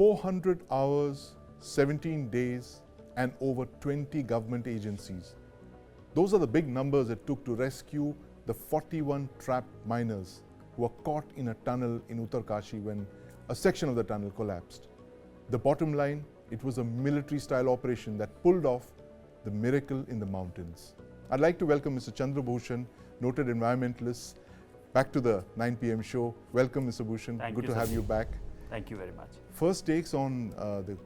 400 hours, 17 days, and over 20 government agencies. Those are the big numbers it took to rescue the 41 trapped miners who were caught in a tunnel in Uttarkashi when a section of the tunnel collapsed. The bottom line, it was a military-style operation that pulled off the miracle in the mountains. I'd like to welcome Mr. Chandra Bhushan, noted environmentalist, back to the 9 p.m. show. Welcome, Mr. Bhushan. Good to have you back. Thank you very much. First takes on the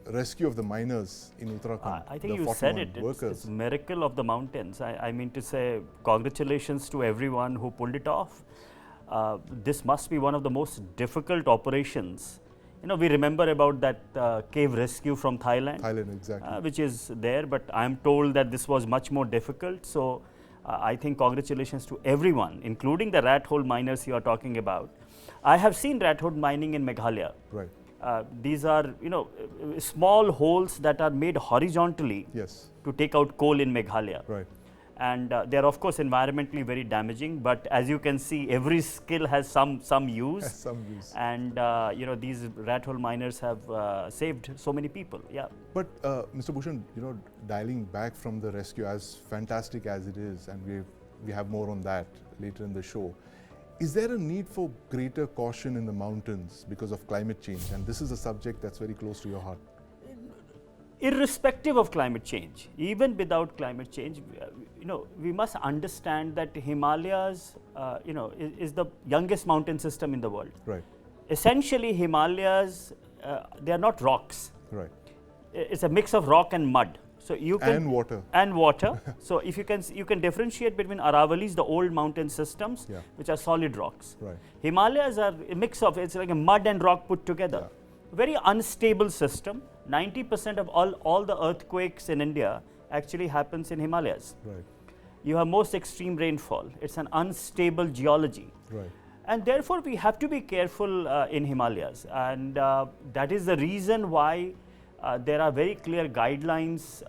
rescue of the miners in Uttarakhand. I think you said it. It's a miracle of the mountains. I mean to say, congratulations to everyone who pulled it off. This must be one of the most difficult operations. You know, we remember about that cave rescue from Thailand. Thailand, exactly. Which is there, but I'm told that this was much more difficult. So I think congratulations to everyone, including the rat hole miners you are talking about. I have seen rat hole mining in Meghalaya. Right. These are, you know, small holes that are made horizontally to take out coal in Meghalaya. Right. And they are, of course, environmentally very damaging. But as you can see, every skill has some use. Some use. And you know, these rat hole miners have saved so many people. Yeah. But Mr. Bhushan, you know, dialing back from the rescue, as fantastic as it is, and we have more on that later in the show. Is there a need for greater caution in the mountains because of climate change? And this is a subject that's very close to your heart. Irrespective of climate change, even without climate change, you know, we must understand that Himalayas, you know, is the youngest mountain system in the world. Right. Essentially, Himalayas, they are not rocks. Right. It's a mix of rock and mud. So you can and water. So if you can differentiate between Aravalis, the old mountain systems, which are solid rocks. Right. Himalayas are a mix of, it's like a mud and rock put together. Yeah. Very unstable system. 90% of all the earthquakes in India actually happens in Himalayas. Right. You have most extreme rainfall. It's an unstable geology. Right. And therefore we have to be careful in Himalayas. And that is the reason why there are very clear guidelines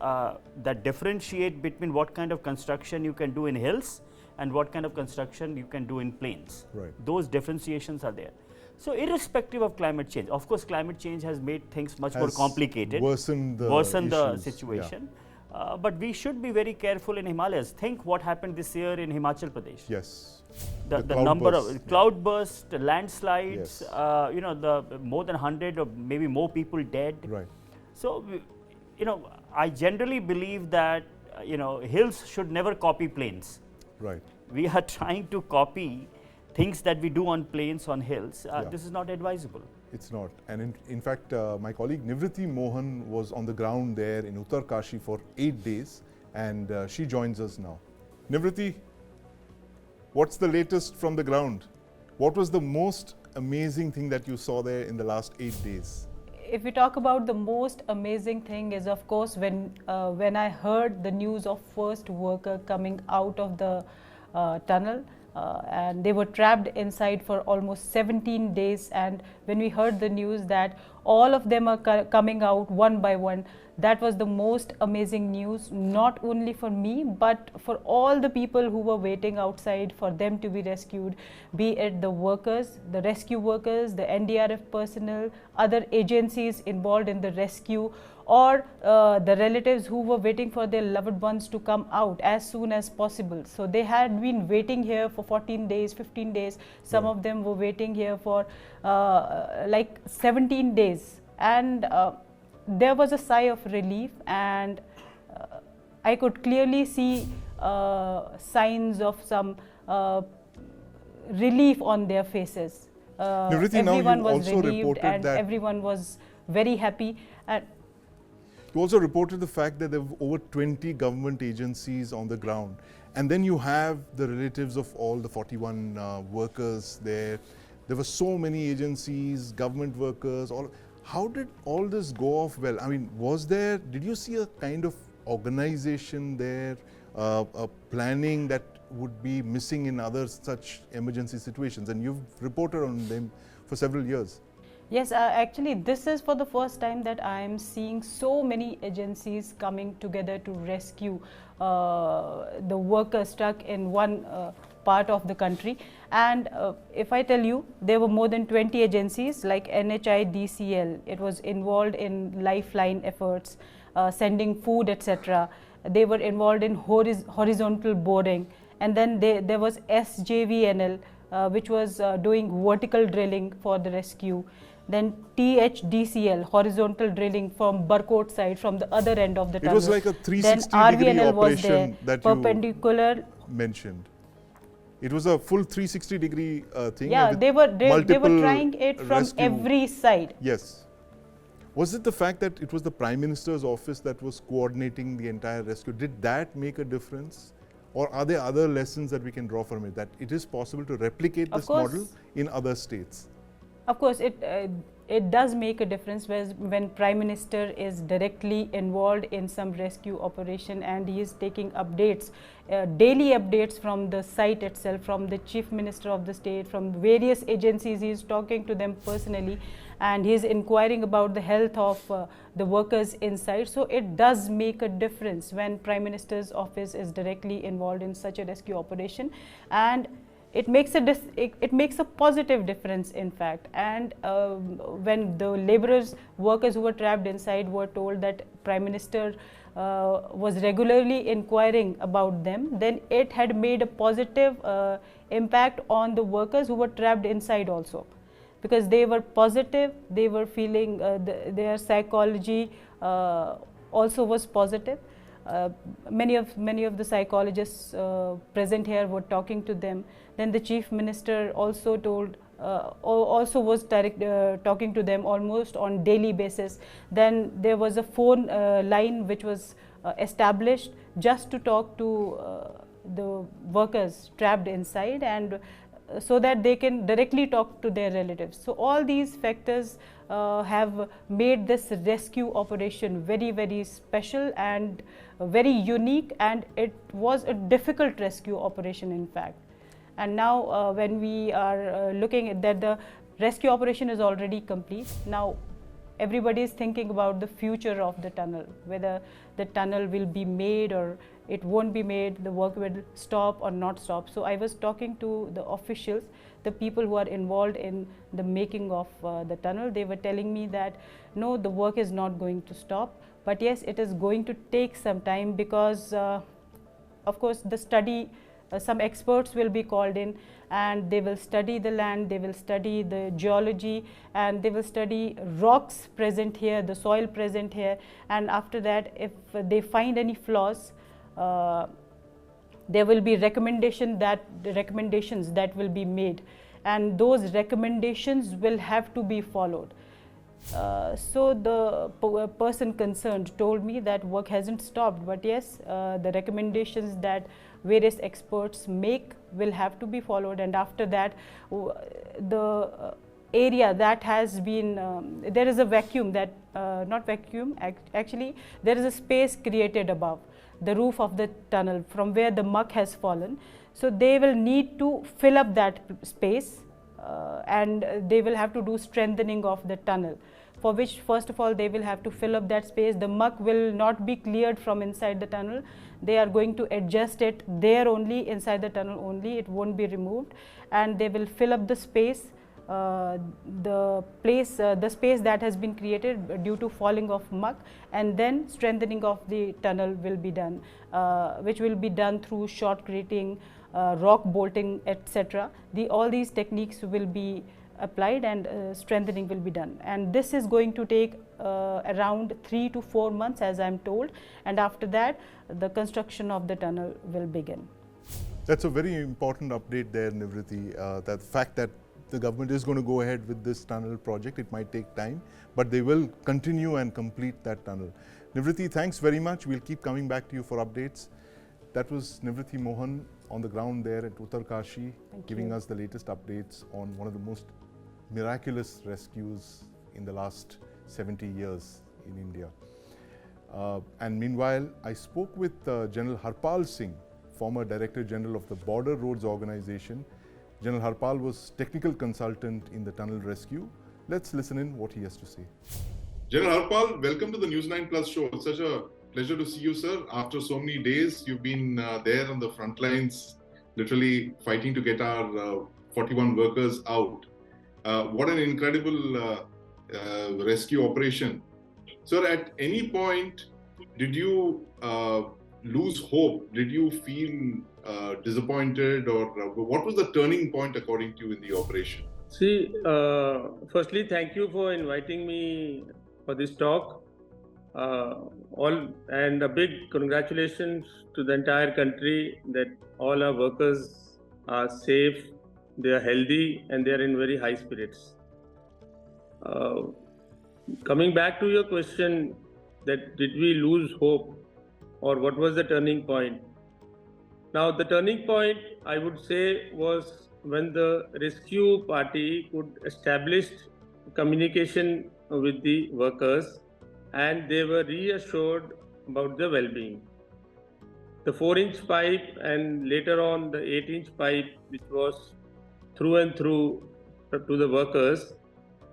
that differentiate between what kind of construction you can do in hills and what kind of construction you can do in plains. Right. Those differentiations are there. So irrespective of climate change, of course climate change has made things much more complicated, worsened the situation. Yeah. But we should be very careful in Himalayas. Think what happened this year in Himachal Pradesh. Yes. The number of cloudbursts, landslides, you know, the more than 100 or maybe more people dead. Right. So, you know, I generally believe that, you know, hills should never copy plains. Right. We are trying to copy things that we do on plains, on hills. This is not advisable. It's not. And in fact, my colleague Nivriti Mohan was on the ground there in Uttarkashi for 8 days, and she joins us now. Nivriti, what's the latest from the ground? What was the most amazing thing that you saw there in the last 8 days? If we talk about the most amazing thing is, of course, when I heard the news of first worker coming out of the tunnel, and they were trapped inside for almost 17 days. And when we heard the news that all of them are coming out one by one, that was the most amazing news, not only for me, but for all the people who were waiting outside for them to be rescued, be it the workers, the rescue workers, the NDRF personnel, other agencies involved in the rescue, or the relatives who were waiting for their loved ones to come out as soon as possible. So they had been waiting here for 14 days, 15 days. Some of them were waiting here for like 17 days. And there was a sigh of relief, and I could clearly see signs of some relief on their faces. Everyone was relieved and everyone was very happy. And you also reported the fact that there were over 20 government agencies on the ground, and then you have the relatives of all the 41 workers there. There were so many agencies, government workers, all. How did all this go off well? I mean, did you see a kind of organization there, a planning that would be missing in other such emergency situations? And you've reported on them for several years. Yes, actually this is for the first time that I am seeing so many agencies coming together to rescue the workers stuck in one part of the country. And if I tell you, there were more than 20 agencies like NHIDCL. It was involved in lifeline efforts, sending food, etc. They were involved in horizontal boring, and then there was SJVNL, which was doing vertical drilling for the rescue. Then THDCL, horizontal drilling from Barkot side, from the other end of the tunnel. It was like a 360-degree operation that perpendicular. you mentioned. It was a full 360-degree thing. Yeah, they were trying it from rescue. every side. Yes. Was it the fact that it was the Prime Minister's office that was coordinating the entire rescue? Did that make a difference? Or are there other lessons that we can draw from it, that it is possible to replicate this model in other states? Of course, it does make a difference when Prime Minister is directly involved in some rescue operation and he is taking updates, daily updates from the site itself, from the Chief Minister of the state, from various agencies. He is talking to them personally and he is inquiring about the health of the workers inside. So it does make a difference when Prime Minister's office is directly involved in such a rescue operation, and it makes a positive difference, in fact. And when the laborers, workers who were trapped inside were told that Prime Minister was regularly inquiring about them, then it had made a positive impact on the workers who were trapped inside also, because they were positive, they were feeling their psychology also was positive. Many of the psychologists present here were talking to them. Then the Chief Minister also was talking to them almost on daily basis. Then there was a phone line which was established just to talk to the workers trapped inside, and so that they can directly talk to their relatives. So all these factors have made this rescue operation very, very special and very unique, and it was a difficult rescue operation, in fact. And now when we are looking at that, the rescue operation is already complete. Now everybody is thinking about the future of the tunnel, whether the tunnel will be made or it won't be made, the work will stop or not stop. So I was talking to the officials, the people who are involved in the making of the tunnel. They were telling me that no, the work is not going to stop, but yes, it is going to take some time, because of course the study, some experts will be called in and they will study the land, they will study the geology, and they will study rocks present here, the soil present here, and after that, if they find any flaws, there will be recommendations that will be made, and those recommendations will have to be followed. So the person concerned told me that work hasn't stopped, but yes, the recommendations that various experts make will have to be followed, and after that the area that has been, there is a vacuum that, not vacuum, actually there is a space created above the roof of the tunnel from where the muck has fallen. So they will need to fill up that space and they will have to do strengthening of the tunnel, for which first of all they will have to fill up that space. The muck will not be cleared from inside the tunnel. They are going to adjust it there only, inside the tunnel only, it won't be removed, and they will fill up the space, the space that has been created due to falling of muck, and then strengthening of the tunnel will be done, which will be done through shotcreting, rock bolting, etc. All these techniques will be applied and strengthening will be done, and this is going to take around 3 to 4 months, as I am told, and after that the construction of the tunnel will begin. That's a very important update there, Nivriti, that fact that the government is going to go ahead with this tunnel project. It might take time, but they will continue and complete that tunnel. Nivriti, thanks very much. We'll keep coming back to you for updates. That was Nivriti Mohan on the ground there at Uttarkashi, giving us the latest updates on one of the most miraculous rescues in the last 70 years in India. And meanwhile, I spoke with General Harpal Singh, former Director General of the Border Roads Organization. General Harpal was technical consultant in the tunnel rescue. Let's listen in what he has to say. General Harpal, welcome to the News9 Plus Show. It's such a pleasure to see you, sir. After so many days, you've been there on the front lines literally fighting to get our 41 workers out. What an incredible rescue operation. Sir, at any point, did you lose hope? Did you feel disappointed, or what was the turning point according to you in the operation? See, firstly, thank you for inviting me for this talk. And a big congratulations to the entire country that all our workers are safe, they are healthy, and they are in very high spirits. Coming back to your question, that did we lose hope, or what was the turning point? Now, the turning point, I would say, was when the rescue party could establish communication with the workers, and they were reassured about the well-being. The 4-inch pipe and later on the 8-inch pipe, which was through and through to the workers,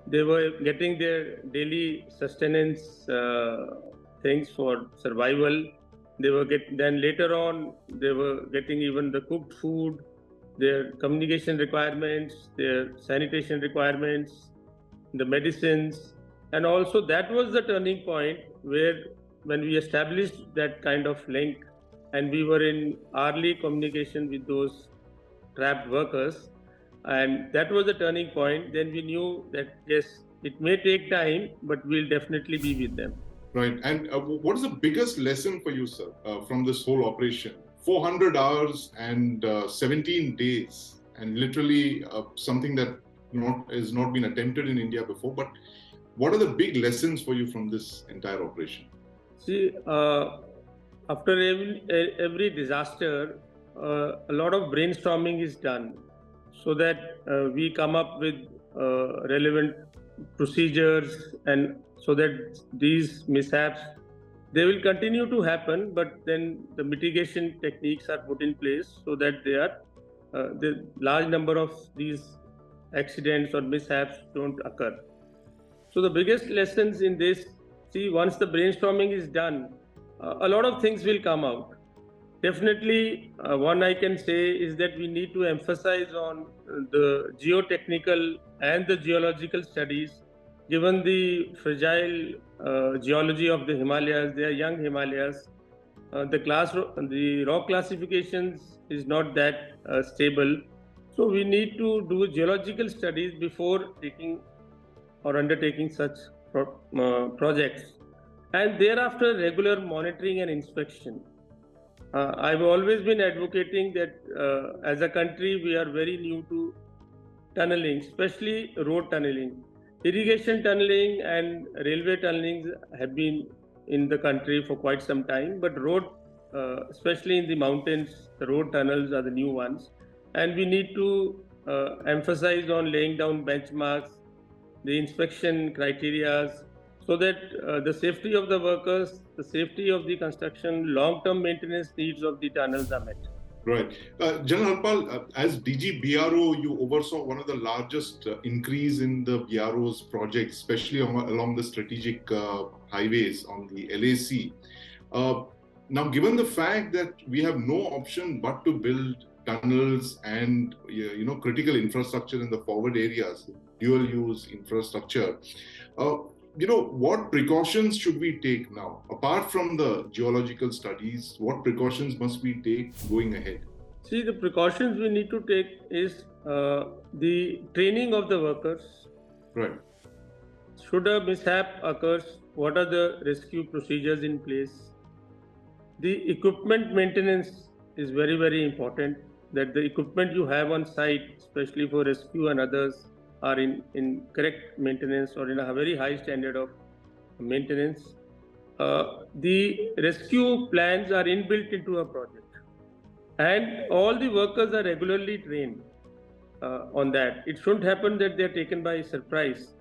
they were getting their daily sustenance things for survival. Then later on, they were getting even the cooked food, their communication requirements, their sanitation requirements, the medicines. And also that was the turning point where when we established that kind of link and we were in hourly communication with those trapped workers, and that was the turning point, then we knew that yes, it may take time, but we'll definitely be with them. Right. And what is the biggest lesson for you, sir, from this whole operation? 400 hours and 17 days, and literally something that has not been attempted in India before. But what are the big lessons for you from this entire operation? See, after every disaster, a lot of brainstorming is done so that we come up with relevant procedures, and so that these mishaps, they will continue to happen, but then the mitigation techniques are put in place so that the large number of these accidents or mishaps don't occur. So the biggest lessons in this, see, once the brainstorming is done, a lot of things will come out. Definitely, one I can say is that we need to emphasize on the geotechnical and the geological studies. Given the fragile geology of the Himalayas, they are young Himalayas. The rock classifications is not that stable. So we need to do geological studies before taking or undertaking such projects. And thereafter, regular monitoring and inspection. I've always been advocating that as a country, we are very new to tunneling, especially road tunneling. Irrigation tunneling and railway tunneling have been in the country for quite some time, but road, especially in the mountains, the road tunnels are the new ones. And we need to emphasize on laying down benchmarks, the inspection criteria, so that the safety of the workers, the safety of the construction, long-term maintenance needs of the tunnels are met. Right. General Harpal, as DG BRO, you oversaw one of the largest increase in the BRO's projects, especially along the strategic highways on the LAC. Now, given the fact that we have no option but to build tunnels and critical infrastructure in the forward areas, dual-use infrastructure, what precautions should we take now? Apart from the geological studies, what precautions must we take going ahead? See, the precautions we need to take is the training of the workers. Right. Should a mishap occurs, what are the rescue procedures in place? The equipment maintenance is very, very important, that the equipment you have on site, especially for rescue and others, are in correct maintenance or in a very high standard of maintenance. The rescue plans are inbuilt into a project, and all the workers are regularly trained on that. It shouldn't happen that they are taken by surprise.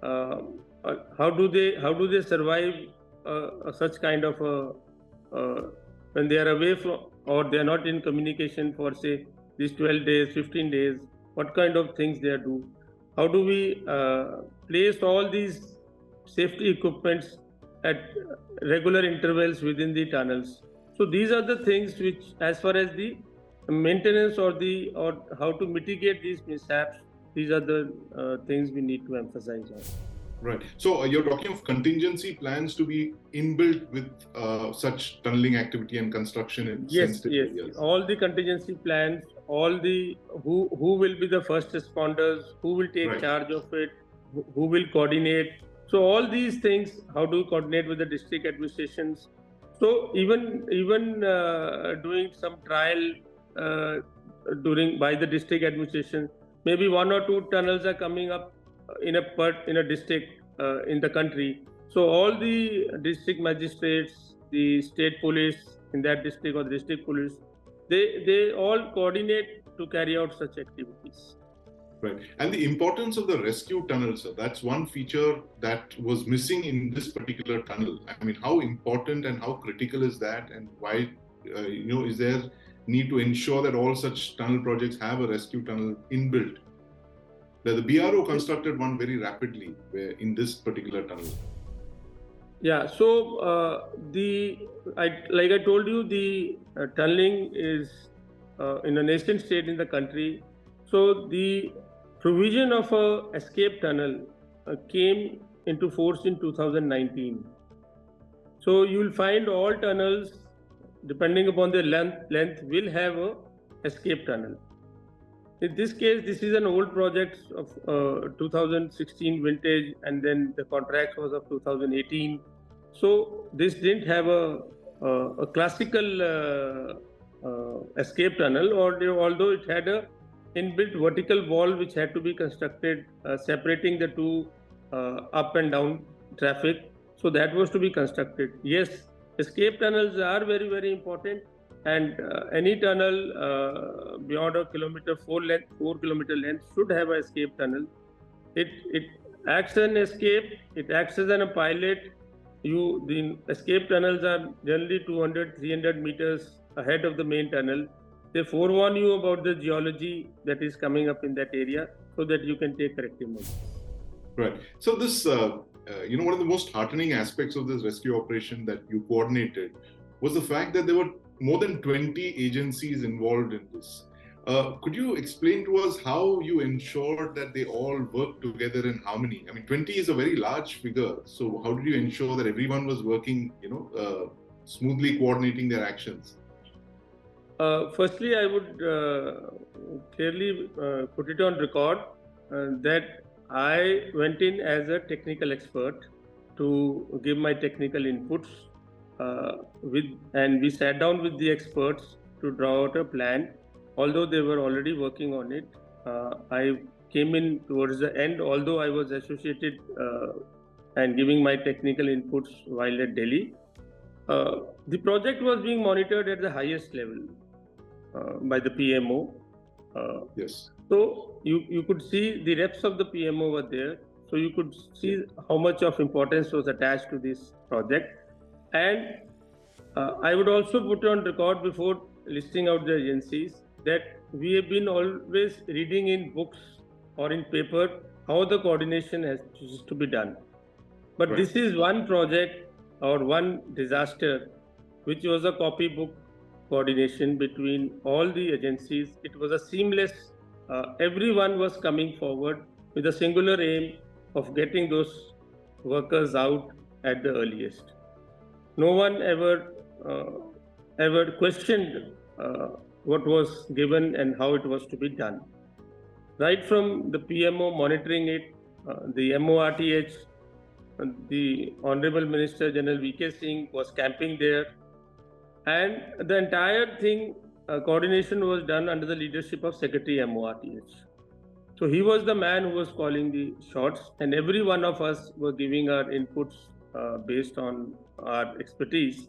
How do they survive such kind of when they are away from, or they are not in communication for say these 12 days, 15 days? What kind of things they do? How do we place all these safety equipments at regular intervals within the tunnels? So these are the things which, as far as the maintenance or how to mitigate these mishaps. These are the things we need to emphasize on. Right. So you're talking of contingency plans to be inbuilt with such tunneling activity and construction in sensitive areas. All the contingency plans, all the who will be the first responders, who will take charge of it, who will coordinate. So all these things, how do you coordinate with the district administrations? So even doing some trial by the district administration, maybe 1 or 2 tunnels are coming up in a district in the country. So all the district magistrates, the state police in that district or the district police, they all coordinate to carry out such activities. Right. And the importance of the rescue tunnel, sir, that's one feature that was missing in this particular tunnel. I mean, how important and how critical is that, and why, is there need to ensure that all such tunnel projects have a rescue tunnel inbuilt? The BRO constructed one very rapidly in this particular tunnel. Yeah, so like I told you, the tunneling is in a nascent state in the country. So the provision of a escape tunnel came into force in 2019. So you will find all tunnels, depending upon their length will have a escape tunnel. In this case, this is an old project of 2016 vintage, and then the contract was of 2018. So this didn't have a classical escape tunnel, although it had a inbuilt vertical wall which had to be constructed separating the two up and down traffic. So that was to be constructed. Yes, escape tunnels are very, very important, and any tunnel beyond a kilometer 4 kilometer length should have an escape tunnel. It acts as an escape, it acts as a pilot. The escape tunnels are generally 200-300 meters ahead of the main tunnel. They forewarn you about the geology that is coming up in that area so that you can take corrective measures. Right. So this, one of the most heartening aspects of this rescue operation that you coordinated was the fact that there were more than 20 agencies involved in this. Could you explain to us how you ensured that they all work together in harmony? I mean, 20 is a very large figure. So how did you ensure that everyone was working, smoothly coordinating their actions? Firstly, I would clearly put it on record that I went in as a technical expert to give my technical inputs and we sat down with the experts to draw out a plan. Although they were already working on it, I came in towards the end, although I was associated and giving my technical inputs while at Delhi. The project was being monitored at the highest level by the PMO. Yes. So you could see the reps of the PMO were there. So you could see how much of importance was attached to this project. And I would also put on record before listing out the agencies that we have been always reading in books or in paper how the coordination has to be done. But This is one project or one disaster which was a copybook coordination between all the agencies. It was a seamless, everyone was coming forward with a singular aim of getting those workers out at the earliest. No one ever questioned what was given and how it was to be done. Right from the PMO monitoring it, the MORTH, the Honorable Minister General V.K. Singh was camping there, and the entire thing, coordination was done under the leadership of Secretary MORTH. So he was the man who was calling the shots, and every one of us were giving our inputs based on our expertise.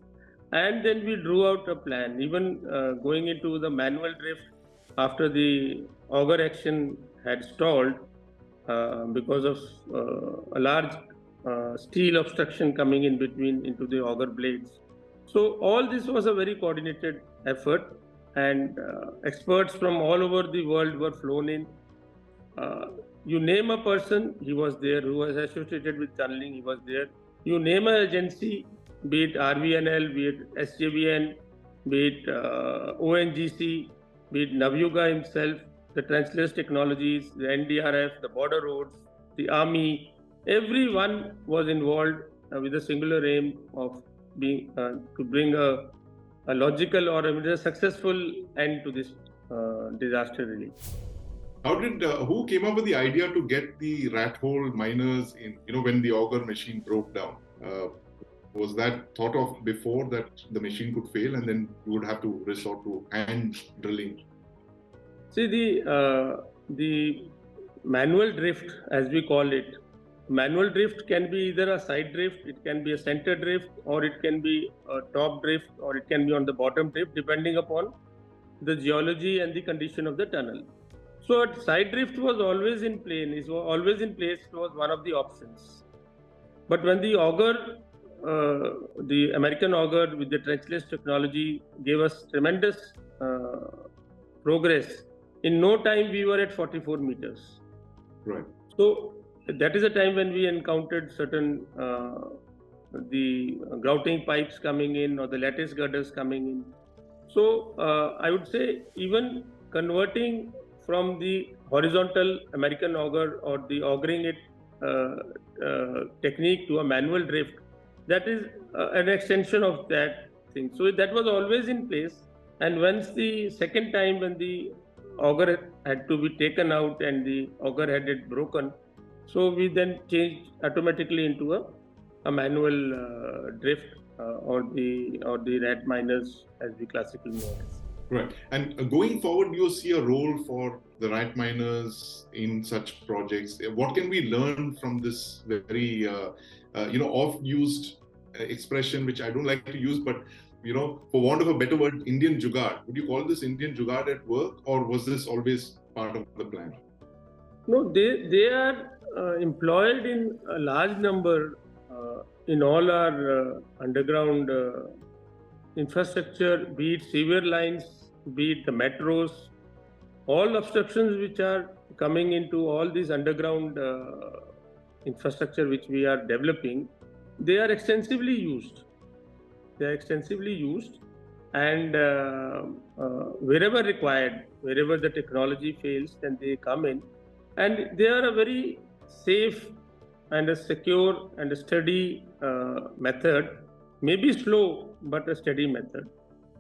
And then we drew out a plan, even going into the manual drift after the auger action had stalled because of a large steel obstruction coming in between into the auger blades. So all this was a very coordinated effort, and experts from all over the world were flown in. You name a person, he was there, who was associated with tunneling, he was there. You name an agency, be it RVNL, be it SJVN, be it ONGC, be it Navyuga himself, the trenchless technologies, the NDRF, the border roads, the army, everyone was involved with a singular aim of being to bring a logical or a successful end to this disaster relief. How did who came up with the idea to get the rat hole miners in? When the auger machine broke down, was that thought of before that the machine could fail, and then you would have to resort to hand drilling? See, the manual drift, as we call it, manual drift can be either a side drift, it can be a center drift, or it can be a top drift, or it can be on the bottom drift, depending upon the geology and the condition of the tunnel. So side drift was always in place. It was one of the options. But when the auger, the American auger with the trenchless technology gave us tremendous progress, in no time we were at 44 meters. Right. So that is a time when we encountered certain the grouting pipes coming in or the lattice girders coming in. So I would say even converting from the horizontal American auger or the augering it technique to a manual drift, that is an extension of that thing. So that was always in place. And once the second time when the auger had to be taken out and the auger head broken, so we then changed automatically into a manual drift or the rat miners, as we classically know it. Right. And going forward, do you see a role for the rat miners in such projects? What can we learn from this very, oft-used expression, which I don't like to use, but, for want of a better word, Indian jugaad. Would you call this Indian jugaad at work, or was this always part of the plan? No, they are employed in a large number in all our underground infrastructure, be it sewer lines, be it the metros, all obstructions which are coming into all these underground infrastructure which we are developing, they are extensively used. And wherever required, wherever the technology fails, then they come in, and they are a very safe and a secure and a steady method, maybe slow, but a steady method.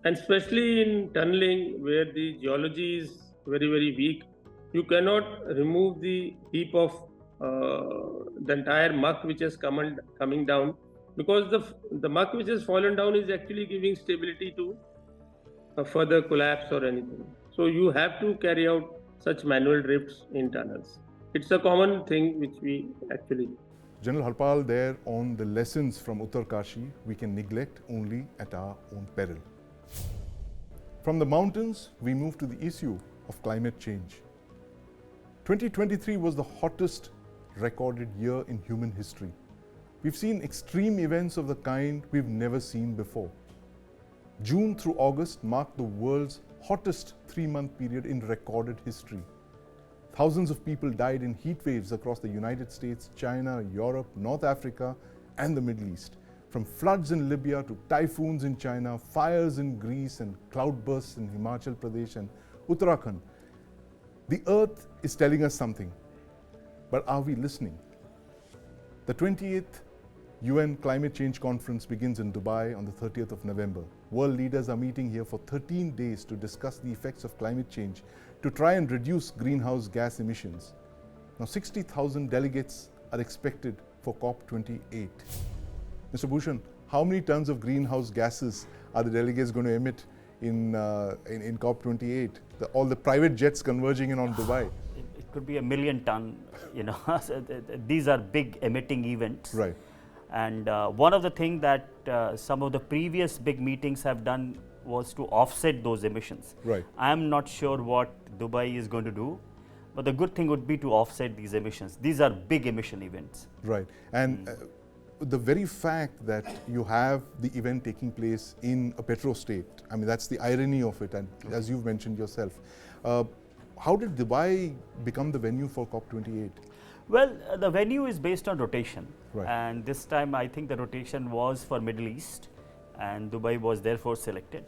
And especially in tunneling, where the geology is very, very weak, you cannot remove the heap of the entire muck which is coming down, because the muck which has fallen down is actually giving stability to a further collapse or anything. So you have to carry out such manual drifts in tunnels. It's a common thing which we actually do. General Harpal, there on the lessons from Uttarkashi we can neglect only at our own peril. From the mountains, we move to the issue of climate change. 2023 was the hottest recorded year in human history. We've seen extreme events of the kind we've never seen before. June through August marked the world's hottest 3-month period in recorded history. Thousands of people died in heat waves across the United States, China, Europe, North Africa, and the Middle East. From floods in Libya to typhoons in China, fires in Greece, and cloudbursts in Himachal Pradesh and Uttarakhand. The earth is telling us something, but are we listening? The 28th UN Climate Change Conference begins in Dubai on the 30th of November. World leaders are meeting here for 13 days to discuss the effects of climate change to try and reduce greenhouse gas emissions. Now, 60,000 delegates are expected for COP28. Mr. Bhushan, how many tons of greenhouse gases are the delegates going to emit in COP28? All the private jets converging in on Dubai. It could be 1 million ton, So these are big emitting events. Right. And one of the things that some of the previous big meetings have done was to offset those emissions. Right. I am not sure what Dubai is going to do, but the good thing would be to offset these emissions. These are big emission events. Right. And the very fact that you have the event taking place in a petro state, I mean, that's the irony of it, and as you've mentioned yourself. How did Dubai become the venue for COP28? Well, the venue is based on rotation. Right. And this time I think the rotation was for Middle East, and Dubai was therefore selected.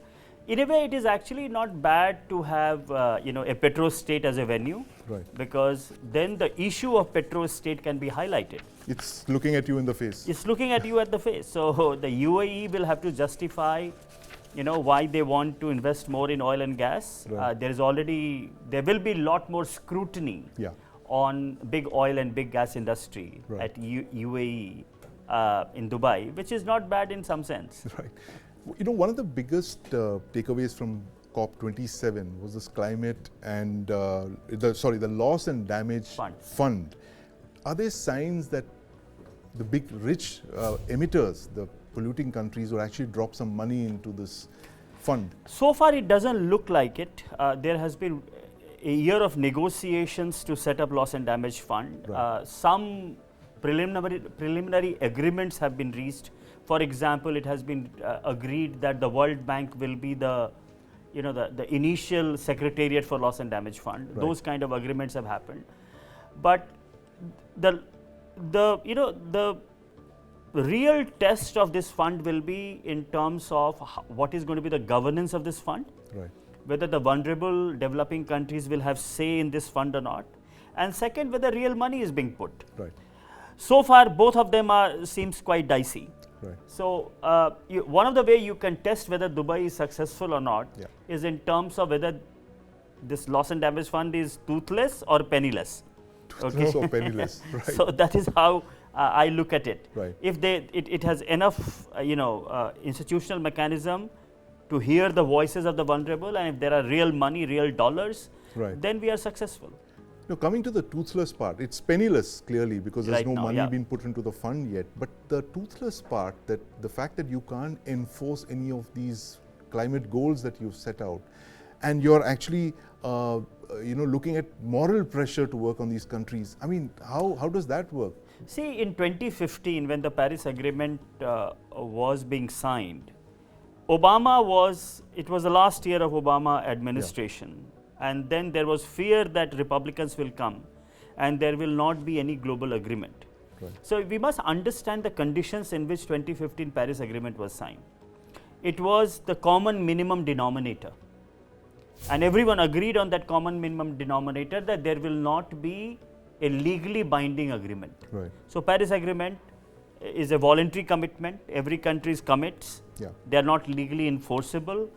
In a way, it is actually not bad to have a petro state as a venue, Right. because then the issue of petro state can be highlighted. It's looking at you in the face. It's looking at you at the face. So the UAE will have to justify, why they want to invest more in oil and gas. Right. There will be a lot more scrutiny Yeah. on big oil and big gas industry Right. at UAE in Dubai, which is not bad in some sense. Right. One of the biggest takeaways from COP27 was this climate and the loss and damage fund. Are there signs that the big rich emitters, the polluting countries, will actually drop some money into this fund? So far, it doesn't look like it. There has been a year of negotiations to set up loss and damage fund. Right. Some preliminary agreements have been reached. For example, it has been agreed that the World Bank will be the initial secretariat for loss and damage fund. Right. Those kind of agreements have happened. But the real test of this fund will be in terms of what is going to be the governance of this fund, Right. whether the vulnerable developing countries will have say in this fund or not, and second, whether real money is being put. Right. So far, both of them seems quite dicey. Right. So one of the way you can test whether Dubai is successful or not Yeah. is in terms of whether this loss and damage fund is toothless or penniless. Okay. So penniless. Right. So that is how I look at it. Right. If it has enough institutional mechanism to hear the voices of the vulnerable, and if there are real money, real dollars, Right. then we are successful. Coming to the toothless part, it's penniless clearly because there's Right no now, money yeah. being put into the fund yet. But the toothless part, that the fact that you can't enforce any of these climate goals that you've set out, and you're actually looking at moral pressure to work on these countries. I mean, how does that work? See, in 2015, when the Paris Agreement was being signed, it was the last year of Obama administration. And then there was fear that Republicans will come and there will not be any global agreement. Right. So we must understand the conditions in which 2015 Paris Agreement was signed. It was the common minimum denominator. And everyone agreed on that common minimum denominator that there will not be a legally binding agreement. Right. So Paris Agreement is a voluntary commitment. Every country commits. Yeah. They are not legally enforceable.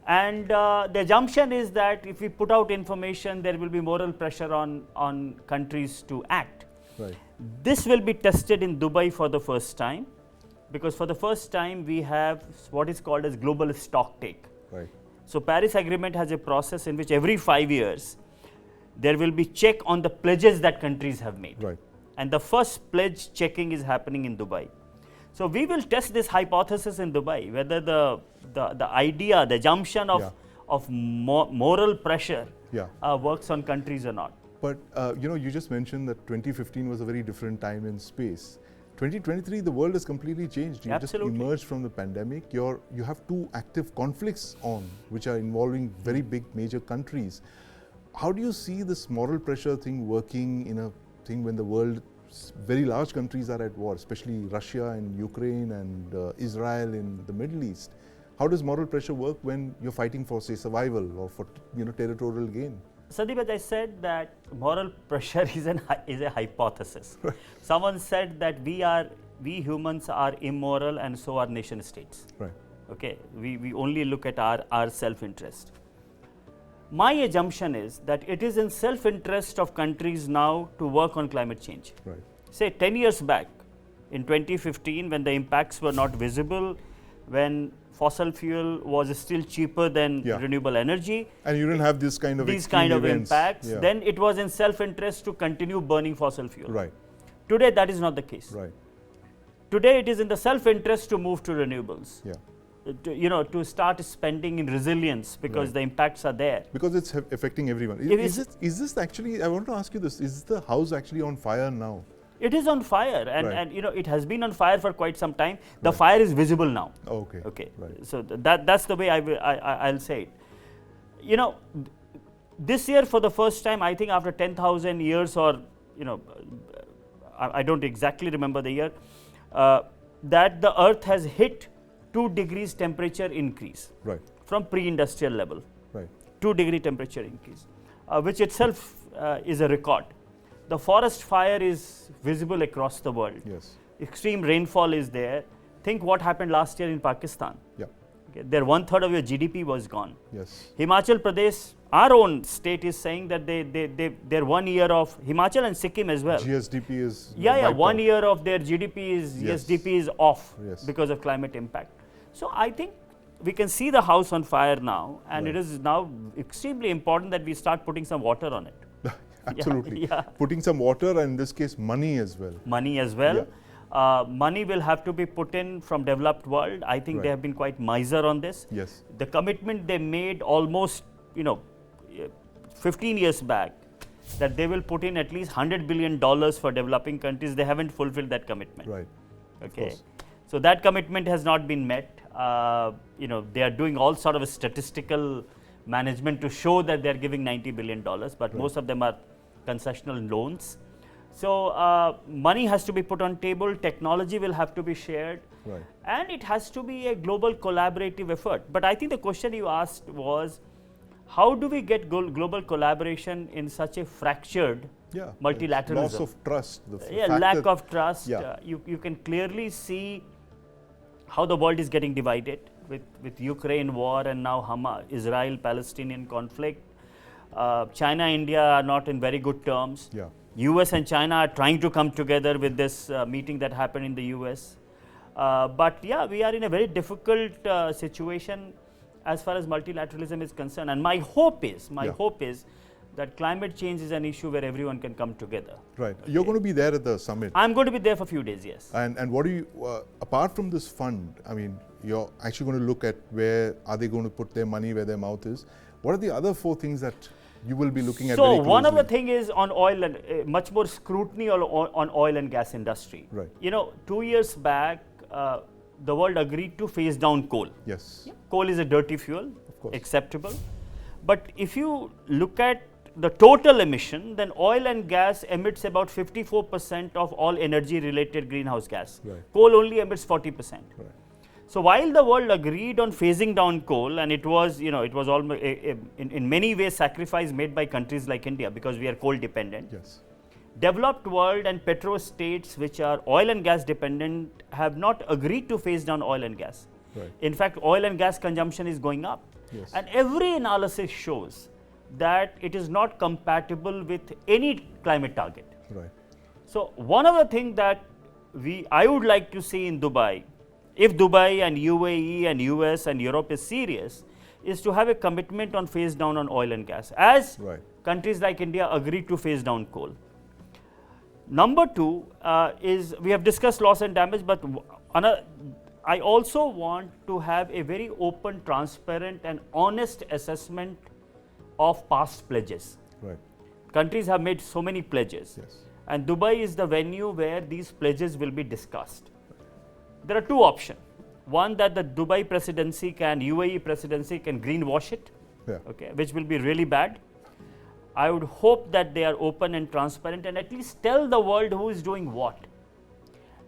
And the assumption is that if we put out information, there will be moral pressure on countries to act. Right. This will be tested in Dubai for the first time, because for the first time we have what is called as global stock take. Right. So Paris Agreement has a process in which every 5 years there will be check on the pledges that countries have made. Right. And the first pledge checking is happening in Dubai. So we will test this hypothesis in Dubai, whether the idea, the assumption of moral pressure works on countries or not. But you just mentioned that 2015 was a very different time in space. 2023, the world has completely changed. You Absolutely. just emerged from the pandemic. You have two active conflicts on, which are involving very big major countries. How do you see this moral pressure thing working in a thing when the world, very large countries are at war, especially Russia and Ukraine and Israel in the Middle East? How does moral pressure work when you're fighting for, say, survival or for territorial gain? Sandeep, as I said, that moral pressure is a hypothesis. Right. Someone said that we humans are immoral and so are nation states. Right. Okay, we only look at our self-interest. My assumption is that it is in self-interest of countries now to work on climate change. Right. Say 10 years back, in 2015, when the impacts were not visible, when fossil fuel was still cheaper than renewable energy, and you didn't have this kind of these kind of events. impacts, then it was in self-interest to continue burning fossil fuel. Right. Today, that is not the case. Right. Today, it is in the self-interest to move to renewables. Yeah. To start spending in resilience because the impacts are there. Because it's affecting everyone. Is this actually, I want to ask you this, is the house actually on fire now? It is on fire, and it has been on fire for quite some time. The fire is visible now. Okay. Okay. Right. So that's the way I'll say it. This year for the first time, I think after 10,000 years, or I don't exactly remember the year, that the Earth has hit 2 degrees temperature increase. Right. from pre-industrial level. Right. 2-degree temperature increase, which itself is a record. The forest fire is visible across the world. Yes. Extreme rainfall is there. Think what happened last year in Pakistan. Yeah. Okay, there 1/3 of your GDP was gone. Yes. Himachal Pradesh, our own state, is saying that their 1 year of Himachal and Sikkim as well. GSDP is Yeah, wiped 1 out. year of their GDP is Yes. GSDP is off Yes. because of climate impact. So I think we can see the house on fire now, and Right. it is now extremely important that we start putting some water on it. Absolutely. yeah. Putting some water and in this case money as well. Money as well. Yeah. Money will have to be put in from developed world. I think they Right. have been quite miser on this. Yes. The commitment they made almost, 15 years back, that they will put in at least $100 billion for developing countries. They haven't fulfilled that commitment. Right. Okay. course. So that commitment has not been met. They are doing all sort of a statistical management to show that they are giving $90 billion, but most of them are concessional loans. So money has to be put on table, technology will have to be shared, Right. and it has to be a global collaborative effort. But I think the question you asked was, how do we get global collaboration in such a fractured Yeah. multilateralism? Loss of trust. The Yeah, fact lack that- of trust. Yeah. You can clearly see how the world is getting divided with Ukraine war and now Israel-Palestinian conflict. China, India are not in very good terms. Yeah. US and China are trying to come together with this meeting that happened in the US. But yeah, we are in a very difficult situation as far as multilateralism is concerned. And my hope is that climate change is an issue where everyone can come together. Right. You're going to be there at the summit. I'm going to be there for a few days, yes. And what do you, apart from this fund, I mean, you're actually going to look at where are they going to put their money where their mouth is. What are the other 4 things that you will be looking at very So closely? one of the thing is on oil and much more scrutiny on oil and gas industry. Right. 2 years back, the world agreed to phase down coal. Yes. Coal is a dirty fuel, Of course. acceptable. But if you look at the total emission, then oil and gas emits about 54% of all energy related greenhouse gas. Right. Coal only emits 40%. Right. So while the world agreed on phasing down coal, and it was, it was almost in many ways sacrifice made by countries like India because we are coal dependent. Yes. Developed world and petro states which are oil and gas dependent have not agreed to phase down oil and gas. Right. In fact, oil and gas consumption is going up. Yes. And every analysis shows that it is not compatible with any climate target. Right. So one of the things that I would like to see in Dubai, if Dubai and UAE and US and Europe is serious, is to have a commitment on phase down on oil and gas, as Right. countries like India agreed to phase down coal. Number 2 is, we have discussed loss and damage, but I also want to have a very open, transparent and honest assessment of past pledges. Right. Countries have made so many pledges. Yes. And Dubai is the venue where these pledges will be discussed. There are 2 options. One, that the Dubai presidency UAE presidency can greenwash it, Yeah. okay, which will be really bad. I would hope that they are open and transparent and at least tell the world who is doing what.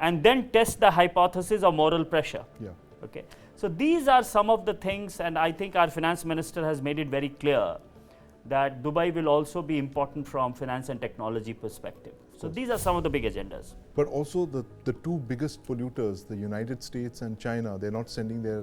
And then test the hypothesis of moral pressure. Yeah. Okay. So these are some of the things, and I think our finance minister has made it very clear that Dubai will also be important from finance and technology perspective. So these are some of the big agendas. But also the 2 biggest polluters, the United States and China, they're not sending their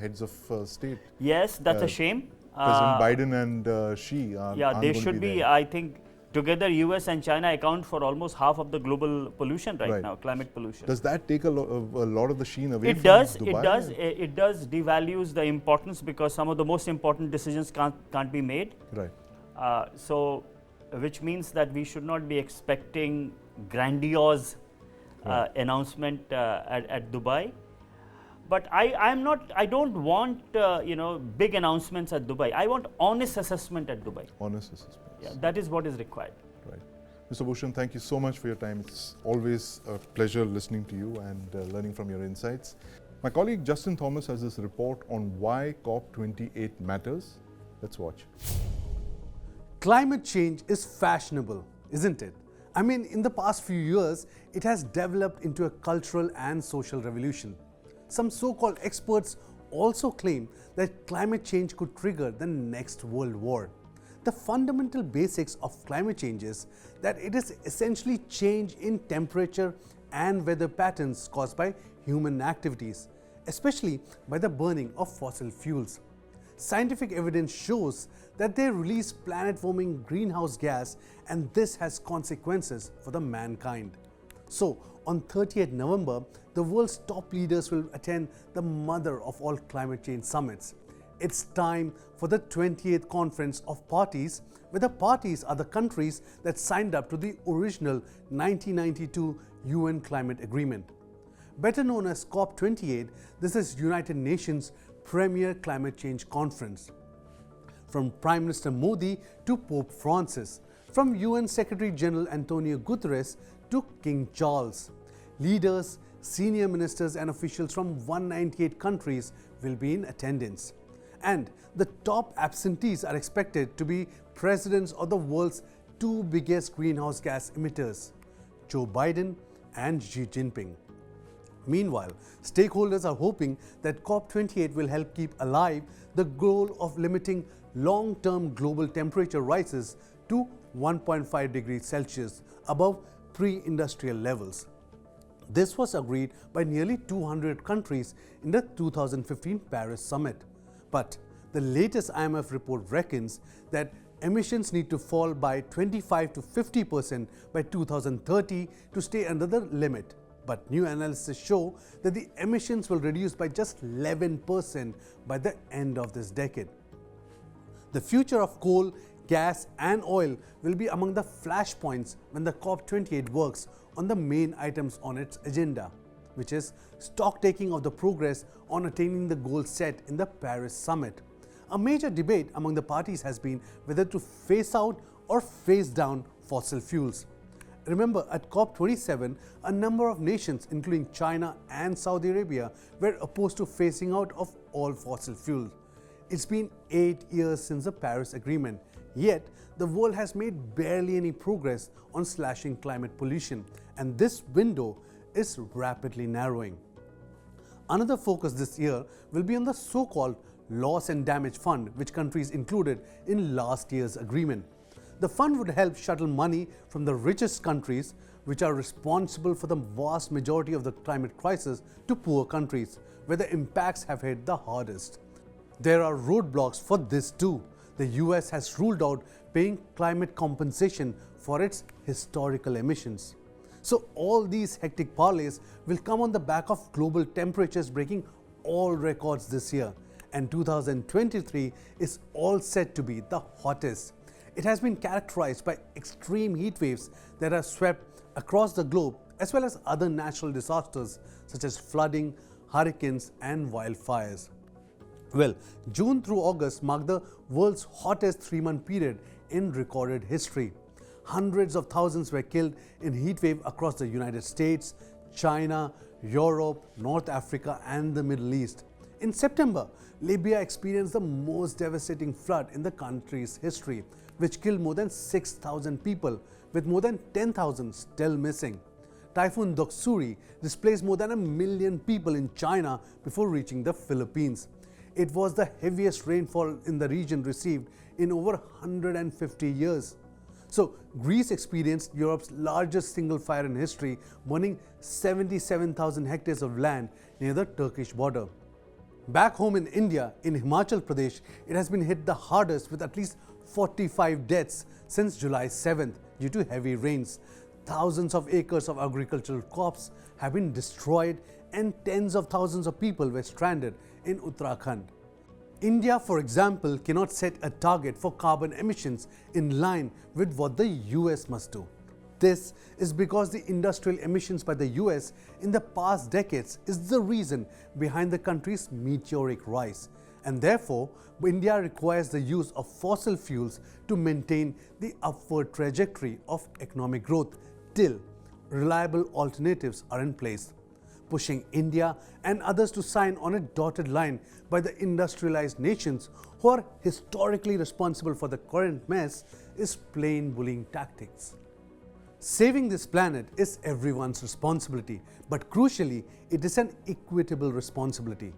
heads of state. Yes, that's a shame. President Biden and Xi are Yeah, aren't they going to should be. there. I think together US and China account for almost half of the global pollution right Right. now, climate pollution. Does that take a lot of the sheen away It from does, Dubai? it does devalues the importance because some of the most important decisions can't be made. Right. So, which means that we should not be expecting grandiose announcement at Dubai. But I don't want big announcements at Dubai. I want honest assessment at Dubai. Honest assessment. Yeah, that is what is required. Right. Mr. Bhushan, thank you so much for your time. It's always a pleasure listening to you and learning from your insights. My colleague Justin Thomas has this report on why COP28 matters. Let's watch. Climate change is fashionable, isn't it? I mean, in the past few years, it has developed into a cultural and social revolution. Some so-called experts also claim that climate change could trigger the next world war. The fundamental basics of climate change is that it is essentially change in temperature and weather patterns caused by human activities, especially by the burning of fossil fuels. Scientific evidence shows that they release planet-warming greenhouse gas, and this has consequences for the mankind. So, on 30th November, the world's top leaders will attend the mother of all climate change summits. It's time for the 28th Conference of Parties, where the parties are the countries that signed up to the original 1992 UN Climate Agreement. Better known as COP28, this is United Nations' premier climate change conference. From Prime Minister Modi to Pope Francis, from UN Secretary General Antonio Guterres to King Charles, leaders, senior ministers and officials from 198 countries will be in attendance. And the top absentees are expected to be presidents of the world's two biggest greenhouse gas emitters, Joe Biden and Xi Jinping. Meanwhile, stakeholders are hoping that COP28 will help keep alive the goal of limiting long-term global temperature rises to 1.5 degrees Celsius above pre-industrial levels. This was agreed by nearly 200 countries in the 2015 Paris summit. But the latest IMF report reckons that emissions need to fall by 25 to 50% by 2030 to stay under the limit. But new analysis show that the emissions will reduce by just 11% by the end of this decade. The future of coal, gas and oil will be among the flashpoints when the COP28 works on the main items on its agenda, which is stock-taking of the progress on attaining the goals set in the Paris summit. A major debate among the parties has been whether to phase out or phase down fossil fuels. Remember, at COP27, a number of nations, including China and Saudi Arabia, were opposed to phasing out of all fossil fuels. It's been 8 years since the Paris Agreement, yet the world has made barely any progress on slashing climate pollution, and this window is rapidly narrowing. Another focus this year will be on the so-called Loss and Damage Fund, which countries included in last year's agreement. The fund would help shuttle money from the richest countries, which are responsible for the vast majority of the climate crisis, to poor countries, where the impacts have hit the hardest. There are roadblocks for this too. The US has ruled out paying climate compensation for its historical emissions. So all these hectic parlays will come on the back of global temperatures breaking all records this year, and 2023 is all set to be the hottest. It has been characterized by extreme heat waves that have swept across the globe, as well as other natural disasters such as flooding, hurricanes and wildfires. Well, June through August marked the world's hottest 3-month period in recorded history. Hundreds of thousands were killed in heat wave across the United States, China, Europe, North Africa and the Middle East. In September, Libya experienced the most devastating flood in the country's history, which killed more than 6,000 people, with more than 10,000 still missing. Typhoon Doksuri displaced more than 1 million people in China before reaching the Philippines. It was the heaviest rainfall in the region received in over 150 years. So, Greece experienced Europe's largest single fire in history, burning 77,000 hectares of land near the Turkish border. Back home in India, in Himachal Pradesh, it has been hit the hardest with at least 45 deaths since July 7th due to heavy rains. Thousands of acres of agricultural crops have been destroyed and tens of thousands of people were stranded in Uttarakhand. India, for example, cannot set a target for carbon emissions in line with what the US must do. This is because the industrial emissions by the US in the past decades is the reason behind the country's meteoric rise. And therefore, India requires the use of fossil fuels to maintain the upward trajectory of economic growth till reliable alternatives are in place. Pushing India and others to sign on a dotted line by the industrialized nations who are historically responsible for the current mess is plain bullying tactics. Saving this planet is everyone's responsibility, but crucially, it is an equitable responsibility.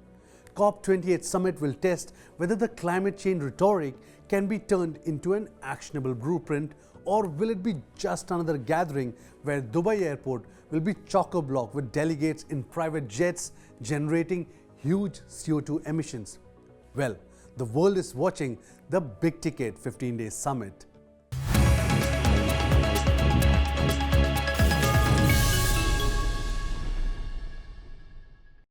COP28 summit will test whether the climate change rhetoric can be turned into an actionable blueprint, or will it be just another gathering where Dubai airport will be chock-a-block with delegates in private jets generating huge CO2 emissions? Well, the world is watching the big ticket 15-day summit.